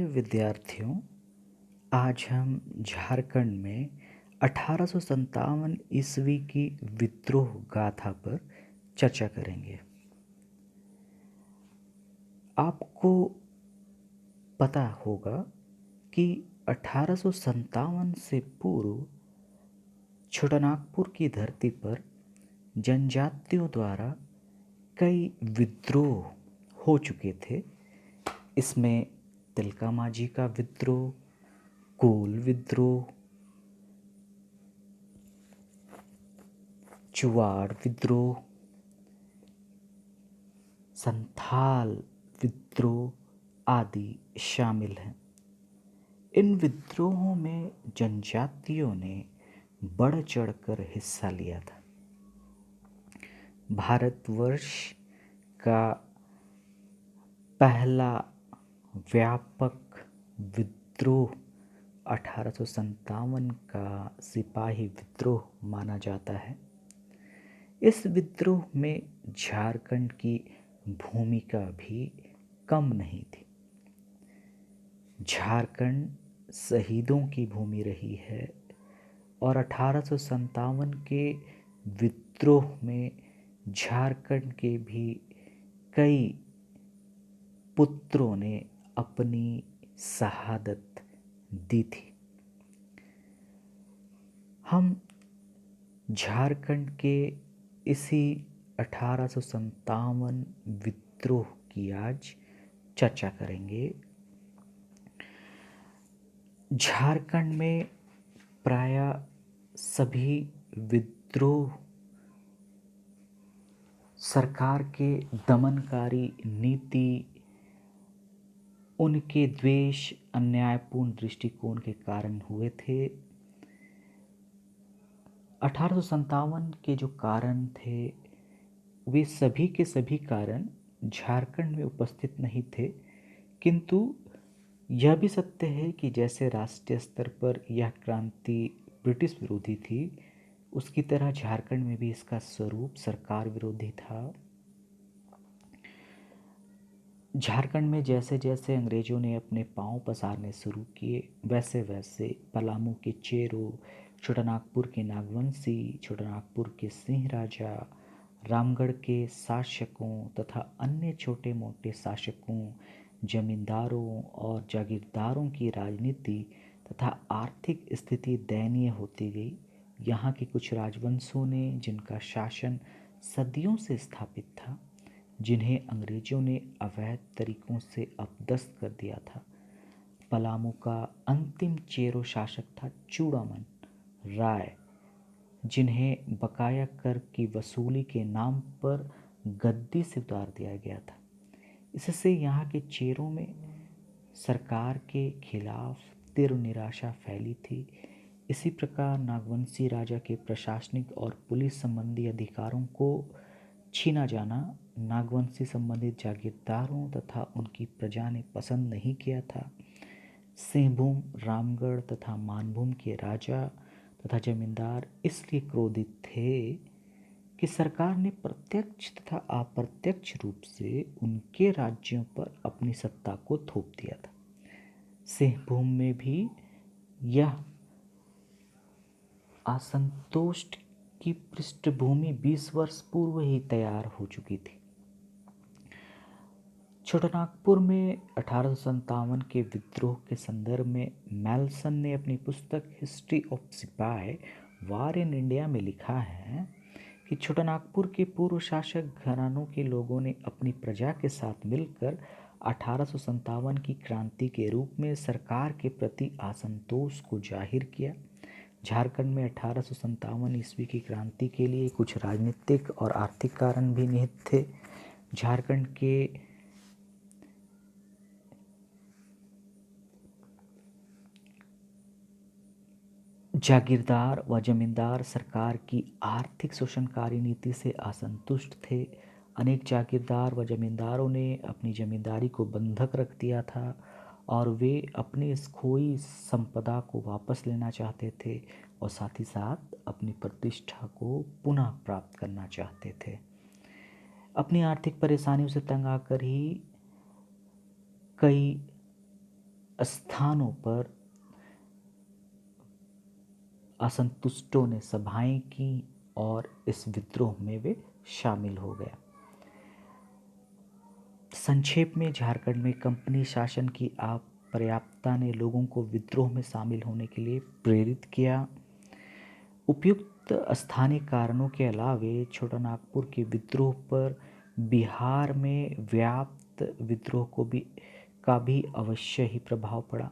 विद्यार्थियों, आज हम झारखंड में 1857 ईस्वी की विद्रोह गाथा पर चर्चा करेंगे। आपको पता होगा कि 1857 से पूर्व छोटानागपुर की धरती पर जनजातियों द्वारा कई विद्रोह हो चुके थे। इसमें तिलका मांझी का विद्रोह, कोल विद्रोह, चुवाड़ विद्रोह, संथाल विद्रोह आदि शामिल हैं। इन विद्रोहों में जनजातियों ने बढ़ चढ़कर हिस्सा लिया था। भारतवर्ष का पहला व्यापक विद्रोह 1857 का सिपाही विद्रोह माना जाता है। इस विद्रोह में झारखंड की भूमिका भी कम नहीं थी। झारखंड शहीदों की भूमि रही है और 1857 के विद्रोह में झारखंड के भी कई पुत्रों ने अपनी शहादत दी थी। हम झारखंड के इसी 1857 विद्रोह की आज चर्चा करेंगे। झारखंड में प्रायः सभी विद्रोह सरकार के दमनकारी नीति, उनके द्वेष, अन्यायपूर्ण दृष्टिकोण के कारण हुए थे। 1857 के जो कारण थे वे सभी के सभी कारण झारखंड में उपस्थित नहीं थे, किंतु यह भी सत्य है कि जैसे राष्ट्रीय स्तर पर यह क्रांति ब्रिटिश विरोधी थी, उसकी तरह झारखंड में भी इसका स्वरूप सरकार विरोधी था। झारखंड में जैसे जैसे अंग्रेज़ों ने अपने पांव पसारने शुरू किए, वैसे वैसे पलामू के चेरो, छोटानागपुर के नागवंशी, छोटानागपुर के सिंह राजा, रामगढ़ के शासकों तथा अन्य छोटे मोटे शासकों, जमींदारों और जागीरदारों की राजनीति तथा आर्थिक स्थिति दयनीय होती गई। यहाँ के कुछ राजवंशों ने, जिनका शासन सदियों से स्थापित था, जिन्हें अंग्रेज़ों ने अवैध तरीकों से अपदस्थ कर दिया था। पलामू का अंतिम चेरो शासक था चूड़ामन राय, जिन्हें बकाया कर की वसूली के नाम पर गद्दी से उतार दिया गया था। इससे यहाँ के चेरों में सरकार के खिलाफ तीव्र निराशा फैली थी। इसी प्रकार नागवंशी राजा के प्रशासनिक और पुलिस संबंधी अधिकारों को छीना जाना नागवंशी संबंधित जागीरदारों तथा उनकी प्रजा ने पसंद नहीं किया था। सिंहभूम, रामगढ़ तथा मानभूम के राजा तथा जमींदार इसलिए क्रोधित थे कि सरकार ने प्रत्यक्ष तथा अप्रत्यक्ष रूप से उनके राज्यों पर अपनी सत्ता को थोप दिया था। सिंहभूम में भी यह असंतोष की पृष्ठभूमि 20 वर्ष पूर्व ही तैयार हो चुकी थी। छोटानागपुर में 1857 के विद्रोह के संदर्भ में मेल्सन ने अपनी पुस्तक हिस्ट्री ऑफ सिपाही वार इन इंडिया में लिखा है कि छोटानागपुर के पूर्व शासक घरानों के लोगों ने अपनी प्रजा के साथ मिलकर 1857 की क्रांति के रूप में सरकार के प्रति असंतोष को जाहिर किया। झारखंड में 1857 ईस्वी की क्रांति के लिए कुछ राजनीतिक और आर्थिक कारण भी निहित थे। झारखंड के जागीरदार व जमींदार सरकार की आर्थिक शोषणकारी नीति से असंतुष्ट थे। अनेक जागीरदार व जमींदारों ने अपनी जमींदारी को बंधक रख दिया था और वे अपनी इस खोई संपदा को वापस लेना चाहते थे और साथ ही साथ अपनी प्रतिष्ठा को पुनः प्राप्त करना चाहते थे। अपनी आर्थिक परेशानियों से तंग आकर ही कई स्थानों पर असंतुष्टों ने सभाएं की और इस विद्रोह में वे शामिल हो गए। संक्षेप में झारखंड में कंपनी शासन की अपर्याप्तता ने लोगों को विद्रोह में शामिल होने के लिए प्रेरित किया। उपयुक्त स्थानीय कारणों के अलावे छोटानागपुर के विद्रोह पर बिहार में व्याप्त विद्रोह का भी अवश्य ही प्रभाव पड़ा।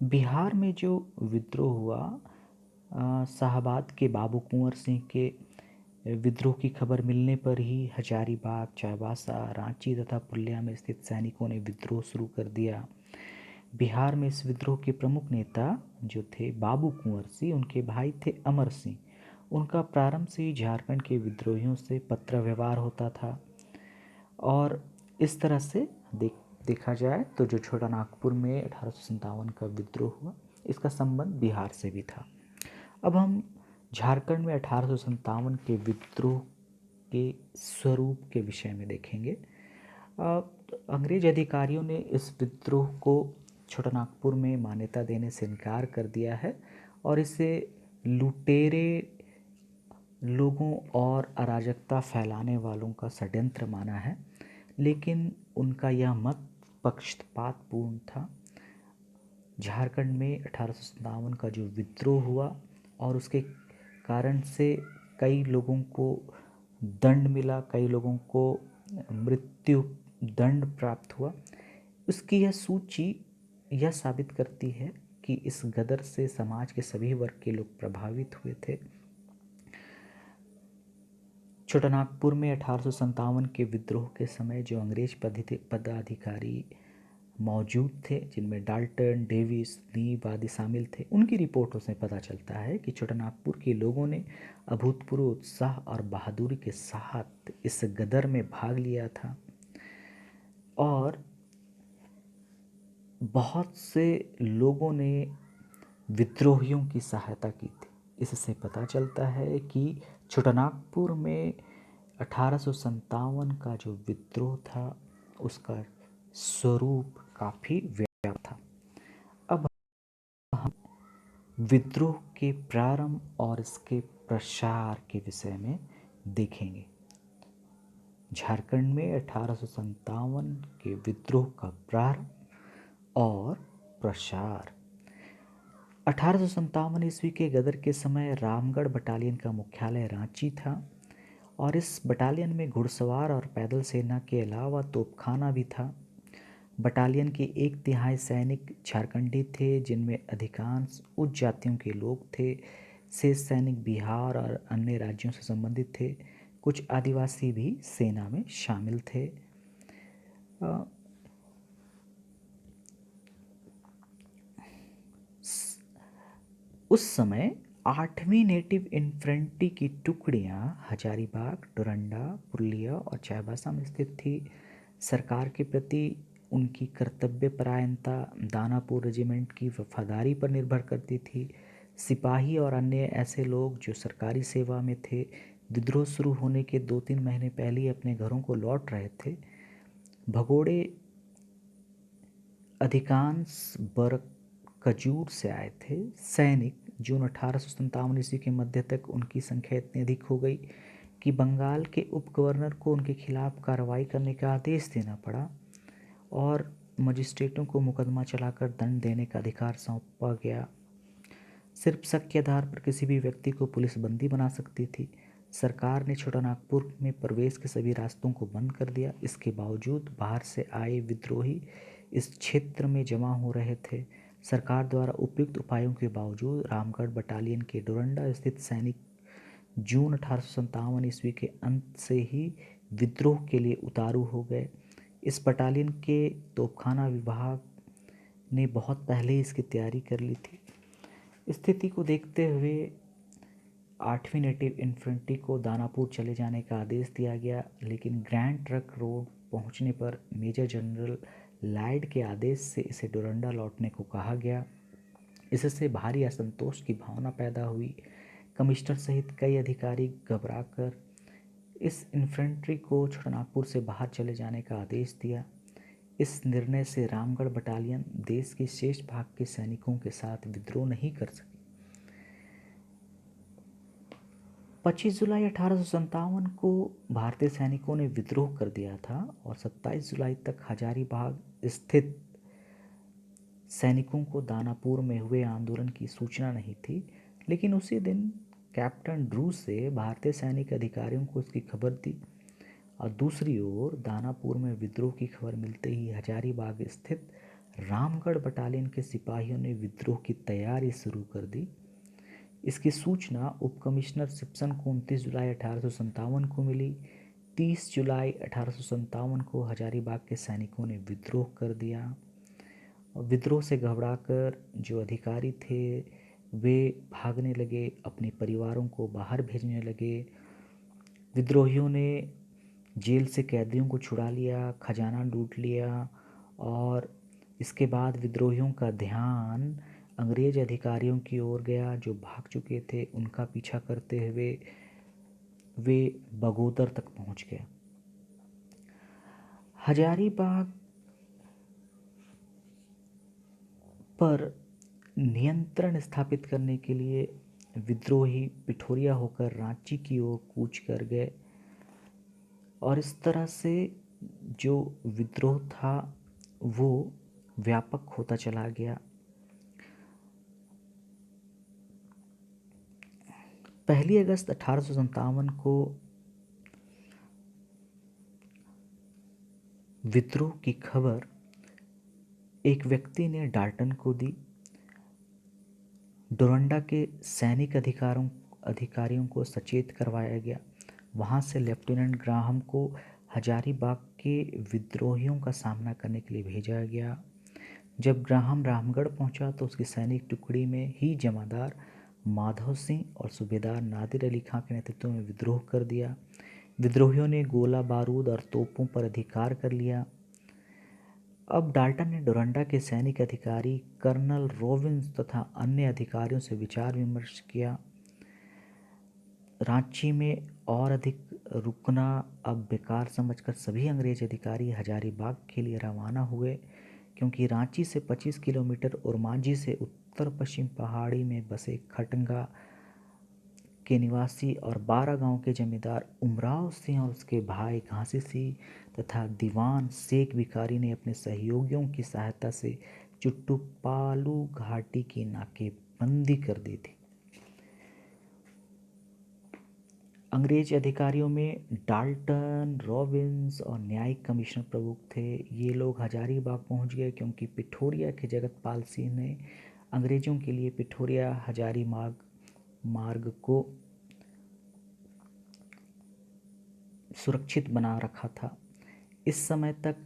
बिहार में जो विद्रोह हुआ, शाहाबाद के बाबू कुंवर सिंह के विद्रोह की खबर मिलने पर ही हजारीबाग, चाईबासा, रांची तथा पुलिया में स्थित सैनिकों ने विद्रोह शुरू कर दिया। बिहार में इस विद्रोह के प्रमुख नेता जो थे बाबू कुंवर सिंह, उनके भाई थे अमर सिंह। उनका प्रारंभ से ही झारखंड के विद्रोहियों से पत्र व्यवहार होता था और इस तरह से देखा जाए तो जो छोटानागपुर में 1857 का विद्रोह हुआ, इसका संबंध बिहार से भी था। अब हम झारखंड में 1857 के विद्रोह के स्वरूप के विषय में देखेंगे। अंग्रेज अधिकारियों ने इस विद्रोह को छोटानागपुर में मान्यता देने से इनकार कर दिया है और इसे लुटेरे लोगों और अराजकता फैलाने वालों का षड्यंत्र माना है, लेकिन उनका यह मत पक्षपातपूर्ण था। झारखंड में 1857 का जो विद्रोह हुआ और उसके कारण से कई लोगों को दंड मिला, कई लोगों को मृत्यु दंड प्राप्त हुआ। उसकी यह सूची यह साबित करती है कि इस गदर से समाज के सभी वर्ग के लोग प्रभावित हुए थे। छोटानागपुर में 1857 के विद्रोह के समय जो अंग्रेज पदाधिकारी मौजूद थे, जिनमें डाल्टन, डेविस, नीब आदि शामिल थे, उनकी रिपोर्टों से पता चलता है कि छोटानागपुर के लोगों ने अभूतपूर्व उत्साह और बहादुरी के साथ इस गदर में भाग लिया था और बहुत से लोगों ने विद्रोहियों की सहायता की थी। इससे पता चलता है कि छोटानागपुर में 1857 का जो विद्रोह था उसका स्वरूप काफ़ी व्यापक था। अब हम विद्रोह के प्रारंभ और इसके प्रसार के विषय में देखेंगे। झारखंड में 1857 के विद्रोह का प्रारंभ और प्रसार। 1857 ईस्वी के गदर के समय रामगढ़ बटालियन का मुख्यालय रांची था और इस बटालियन में घुड़सवार और पैदल सेना के अलावा तोपखाना भी था। बटालियन के 1/3 सैनिक झारखंडी थे, जिनमें अधिकांश उच्च जातियों के लोग थे। शेष सैनिक बिहार और अन्य राज्यों से संबंधित थे। कुछ आदिवासी भी सेना में शामिल थे। उस समय 8वीं नेटिव इन्फेंट्री की टुकड़ियां हजारीबाग, डोरंडा, पुरुलिया और चाईबासा में स्थित थी। सरकार के प्रति उनकी कर्तव्यपरायणता दानापुर रेजिमेंट की वफादारी पर निर्भर करती थी। सिपाही और अन्य ऐसे लोग जो सरकारी सेवा में थे, विद्रोह शुरू होने के 2-3 महीने पहले ही अपने घरों को लौट रहे थे। भगोड़े अधिकांश बरकजूर से आए थे। सैनिक जून 1857 ईस्वी के मध्य तक उनकी संख्या इतनी अधिक हो गई कि बंगाल के उप गवर्नर को उनके खिलाफ कार्रवाई करने का आदेश देना पड़ा और मजिस्ट्रेटों को मुकदमा चलाकर दंड देने का अधिकार सौंपा गया। सिर्फ शक के आधार पर किसी भी व्यक्ति को पुलिस बंदी बना सकती थी। सरकार ने छोटानागपुर में प्रवेश के सभी रास्तों को बंद कर दिया। इसके बावजूद बाहर से आए विद्रोही इस क्षेत्र में जमा हो रहे थे। सरकार द्वारा उपयुक्त उपायों के बावजूद रामगढ़ बटालियन के डोरंडा स्थित सैनिक जून 1857 ईस्वी के अंत से ही विद्रोह के लिए उतारू हो गए। इस बटालियन के तोपखाना विभाग ने बहुत पहले इसकी तैयारी कर ली थी। स्थिति को देखते हुए 8वीं नेटिव इन्फेंट्री को दानापुर चले जाने का आदेश दिया गया, लेकिन ग्रैंड ट्रंक रोड पहुंचने पर मेजर जनरल लाइड के आदेश से इसे डोरंडा लौटने को कहा गया। इससे भारी असंतोष की भावना पैदा हुई। कमिश्नर सहित कई अधिकारी घबराकर इस इन्फेंट्री को छोटानागपुर से बाहर चले जाने का आदेश दिया। इस निर्णय से रामगढ़ बटालियन देश के शेष भाग के सैनिकों के साथ विद्रोह नहीं कर सकी। 25 जुलाई 1857 को भारतीय सैनिकों ने विद्रोह कर दिया था और 27 जुलाई तक हजारीबाग स्थित सैनिकों को दानापुर में हुए आंदोलन की सूचना नहीं थी, लेकिन उसी दिन कैप्टन ड्रू से भारतीय सैनिक अधिकारियों को इसकी खबर दी और दूसरी ओर दानापुर में विद्रोह की खबर मिलते ही हजारीबाग स्थित रामगढ़ बटालियन के सिपाहियों ने विद्रोह की तैयारी शुरू कर दी। इसकी सूचना उप कमिश्नर सिप्सन को 29 जुलाई 1857 को मिली। 30 जुलाई 1857 को हजारीबाग के सैनिकों ने विद्रोह कर दिया और विद्रोह से घबराकर जो अधिकारी थे वे भागने लगे, अपने परिवारों को बाहर भेजने लगे। विद्रोहियों ने जेल से कैदियों को छुड़ा लिया, खजाना लूट लिया और इसके बाद विद्रोहियों का ध्यान अंग्रेज अधिकारियों की ओर गया जो भाग चुके थे। उनका पीछा करते हुए वे बगोदर तक पहुंच गए। हजारीबाग पर नियंत्रण स्थापित करने के लिए विद्रोही पिठोरिया होकर रांची की ओर कूच कर गए और इस तरह से जो विद्रोह था वो व्यापक होता चला गया। पहली अगस्त 1857 को विद्रोह की खबर एक व्यक्ति ने डाल्टन को दी। डोरंडा के सैनिक अधिकारियों को सचेत करवाया गया। वहां से लेफ्टिनेंट ग्राहम को हजारीबाग के विद्रोहियों का सामना करने के लिए भेजा गया। जब ग्राहम रामगढ़ पहुंचा तो उसकी सैनिक टुकड़ी में ही जमादार माधव सिंह और सूबेदार नादिर अली खां के नेतृत्व में विद्रोह कर दिया। विद्रोहियों ने गोला बारूद और तोपों पर अधिकार कर लिया। अब डाल्टन ने डोरंडा के सैनिक अधिकारी कर्नल रॉबिन्स तथा अन्य अधिकारियों से विचार विमर्श किया। रांची में और अधिक रुकना अब बेकार समझकर सभी अंग्रेज अधिकारी हजारीबाग के लिए रवाना हुए, क्योंकि रांची से 25 किलोमीटर और मांझी से उत्तर पश्चिम पहाड़ी में बसे खटंगा के निवासी और 12 गांव के जमींदार उमराव सिंह और उसके भाई घासी सिंह तथा दीवान शेख भिखारी ने अपने सहयोगियों की सहायता से चुट्टूपालू घाटी की नाकेबंदी कर दी थी। अंग्रेज अधिकारियों में डाल्टन, रॉबिन्स और न्यायिक कमिश्नर प्रमुख थे। ये लोग हजारीबाग पहुंच गए क्योंकि पिठोरिया के जगतपाल सिंह ने अंग्रेजों के लिए पिठोरिया हजारीबाग मार्ग को सुरक्षित बना रखा था। इस समय तक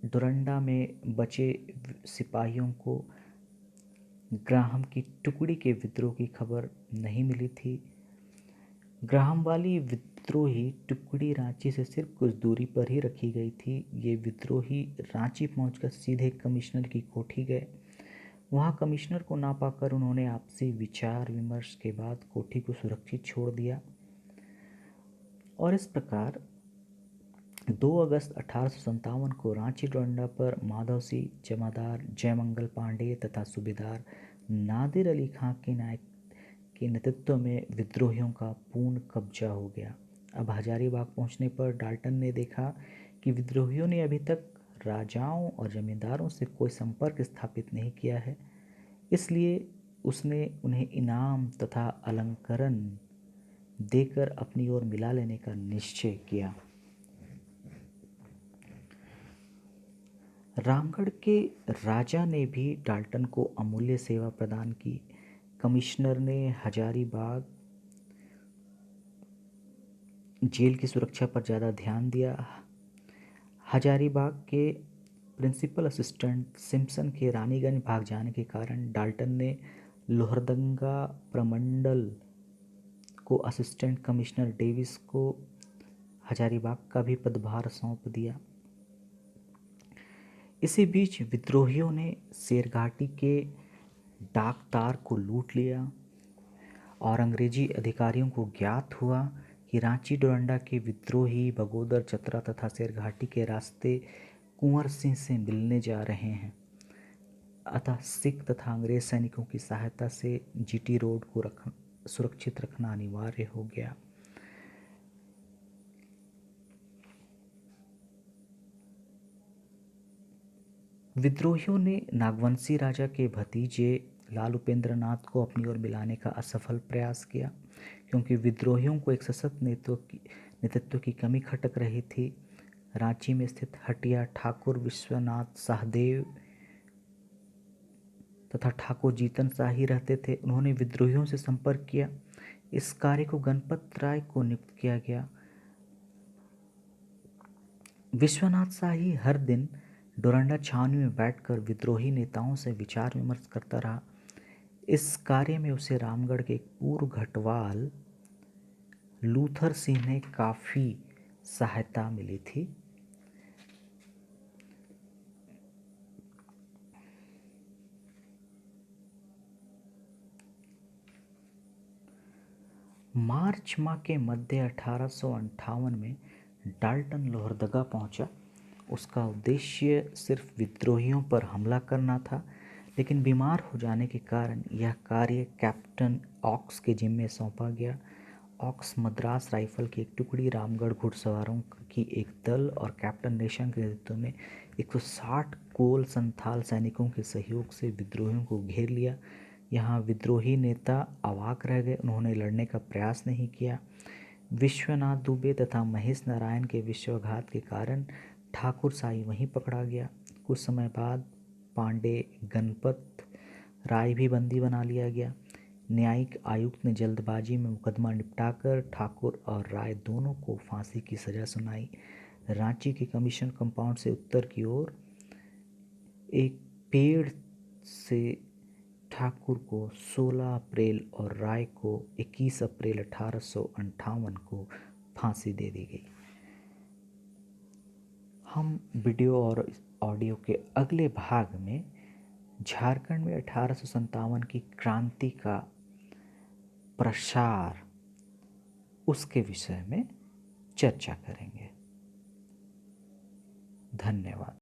डोरंडा में बचे सिपाहियों को ग्राहम की टुकड़ी के विद्रोह की खबर नहीं मिली थी। ग्राहम वाली विद्रोही टुकड़ी रांची से सिर्फ कुछ दूरी पर ही रखी गई थी। ये विद्रोही रांची पहुंचकर सीधे कमिश्नर की कोठी गए। वहां कमिश्नर को ना पाकर उन्होंने आपसी विचार विमर्श के बाद कोठी को सुरक्षित छोड़ दिया और इस प्रकार 2 अगस्त 1857 को रांची डोरंडा पर माधव सिंह, जमादार जयमंगल पांडे तथा सूबेदार नादिर अली खां के नेतृत्व में विद्रोहियों का पूर्ण कब्जा हो गया। अब हजारीबाग पहुंचने पर डाल्टन ने देखा कि विद्रोहियों ने अभी तक राजाओं और जमींदारों से कोई संपर्क स्थापित नहीं किया है, इसलिए उसने उन्हें इनाम तथा अलंकरण देकर अपनी ओर मिला लेने का निश्चय किया। रामगढ़ के राजा ने भी डाल्टन को अमूल्य सेवा प्रदान की। कमिश्नर ने हजारीबाग जेल की सुरक्षा पर ज़्यादा ध्यान दिया। हजारीबाग के प्रिंसिपल असिस्टेंट सिम्पसन के रानीगंज भाग जाने के कारण डाल्टन ने लोहरदंगा प्रमंडल को असिस्टेंट कमिश्नर डेविस को हजारीबाग का भी पदभार सौंप दिया। इसी बीच विद्रोहियों ने शेरघाटी के डाक तार को लूट लिया और अंग्रेजी अधिकारियों को ज्ञात हुआ कि रांची डोरंडा के विद्रोही बगोदर, चतरा तथा शेरघाटी के रास्ते कुंवर सिंह से मिलने जा रहे हैं। अतः सिख तथा अंग्रेज सैनिकों की सहायता से जीटी रोड को सुरक्षित रखना अनिवार्य हो गया। विद्रोहियों ने नागवंशी राजा के भतीजे लाल उपेंद्र नाथ को अपनी ओर मिलाने का असफल प्रयास किया, क्योंकि विद्रोहियों को एक सशक्त नेतृत्व की कमी खटक रही थी। रांची में स्थित हटिया ठाकुर विश्वनाथ सहदेव तथा ठाकुर जीतन शाही रहते थे। उन्होंने विद्रोहियों से संपर्क किया। इस कार्य को गणपत राय को नियुक्त किया गया। विश्वनाथ शाही हर दिन डोरंडा छावनी में बैठकर विद्रोही नेताओं से विचार विमर्श करता रहा। इस कार्य में उसे रामगढ़ के एक पूर्व घटवाल लूथर सिंह ने काफ़ी सहायता मिली थी। मार्च माह के मध्य 1858 में डाल्टन लोहरदगा पहुंचा। उसका उद्देश्य सिर्फ विद्रोहियों पर हमला करना था, लेकिन बीमार हो जाने के कारण यह कार्य कैप्टन ऑक्स के जिम्मे सौंपा गया। ऑक्स मद्रास राइफल की एक टुकड़ी, रामगढ़ घुड़सवारों की एक दल और कैप्टन नेशन के नेतृत्व में 160 कोल संथाल सैनिकों के सहयोग से विद्रोहियों को घेर लिया। यहाँ विद्रोही नेता अवाक रह गए। उन्होंने लड़ने का प्रयास नहीं किया। विश्वनाथ दुबे तथा महेश नारायण के विश्वासघात के कारण ठाकुर शाही वहीं पकड़ा गया। कुछ समय बाद पांडे गणपत राय भी बंदी बना लिया गया। न्यायिक आयुक्त ने जल्दबाजी में मुकदमा निपटाकर ठाकुर और राय दोनों को फांसी की सजा सुनाई। रांची के कमीशन कंपाउंड से उत्तर की ओर एक पेड़ से ठाकुर को 16 अप्रैल और राय को 21 अप्रैल 1858 को फांसी दे दी गई। हम वीडियो और ऑडियो के अगले भाग में झारखंड में 1857 की क्रांति का प्रसार, उसके विषय में चर्चा करेंगे। धन्यवाद।